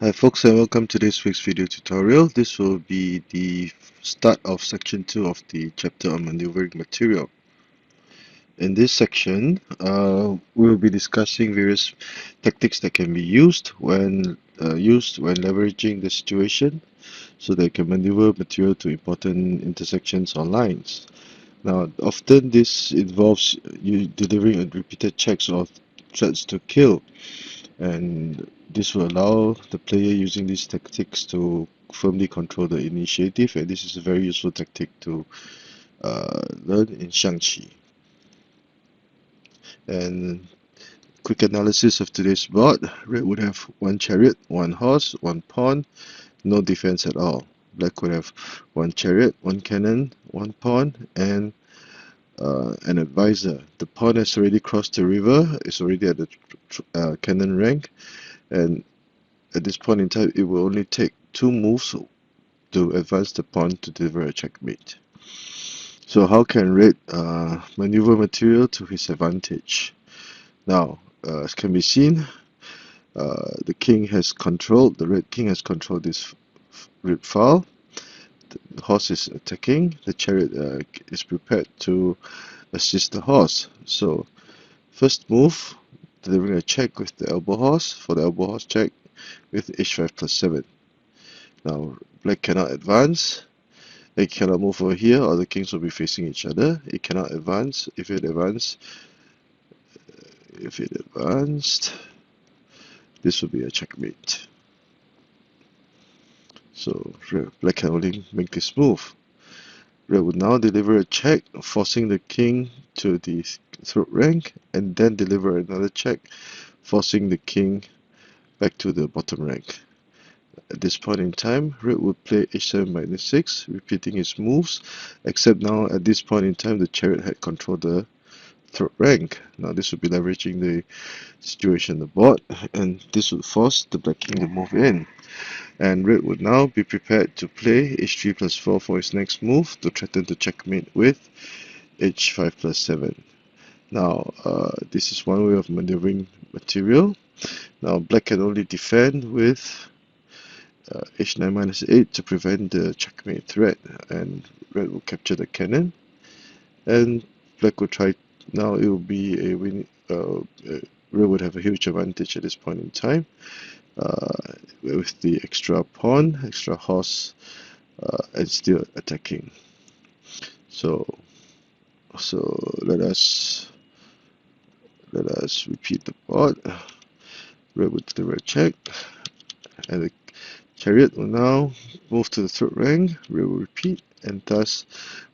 Hi folks, and welcome to this week's video tutorial. This will be the start of section 2 of the chapter on maneuvering material. In this section, we will be discussing various tactics that can be used when leveraging the situation so that you can maneuver material to important intersections or lines. Now, often this involves you delivering repeated checks of threats to kill, and this will allow the player using these tactics to firmly control the initiative, and this is a very useful tactic to learn in Xiangqi. And quick analysis of today's board: red would have one chariot, one horse, one pawn, no defense at all. Black would have one chariot, one cannon, one pawn, and an advisor. The pawn has already crossed the river, it's already at the cannon rank, and at this point in time, it will only take 2 moves to advance the pawn to deliver a checkmate. So how can red maneuver material to his advantage? Now, as can be seen, the red king has controlled this red file. The horse is attacking. The chariot is prepared to assist the horse. So, first move, delivering a check with the elbow horse. For the elbow horse check with h5 plus 7. Now, black cannot advance. It cannot move over here, or the kings will be facing each other. It cannot advance. If it advanced, this will be a checkmate. So black can only make this move. Red would now deliver a check, forcing the king to the third rank, and then deliver another check, forcing the king back to the bottom rank. At this point in time, red would play h7 minus 6, repeating his moves, except now at this point in time the chariot had controlled the third rank. Now this would be leveraging the situation on the board, and this would force the black king to move in. And red would now be prepared to play h3 plus 4 for his next move to threaten to checkmate with h5 plus 7. Now this is one way of maneuvering material. Now black can only defend with h9 minus 8 to prevent the checkmate threat, and red will capture the cannon, and black will try. Now it will be a win. Red would have a huge advantage at this point in time with the extra pawn, extra horse, and still attacking. So let us repeat the board. Red would deliver a check, and the chariot will now move to the third rank. Red will repeat, and thus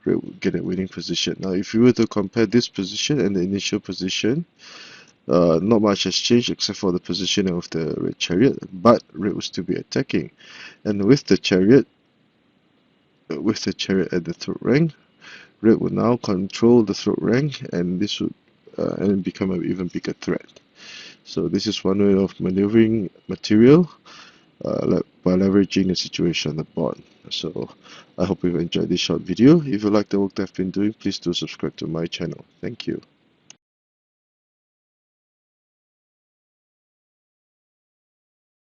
red will get a winning position. Now, if you were to compare this position and the initial position, not much has changed except for the positioning of the red chariot, but red will still be attacking. And with the chariot at the third rank, red will now control the third rank, and this would become an even bigger threat. So this is one way of maneuvering material by leveraging the situation on the board. So I hope you've enjoyed this short video. If you like the work that I've been doing, please do subscribe to my channel. Thank you.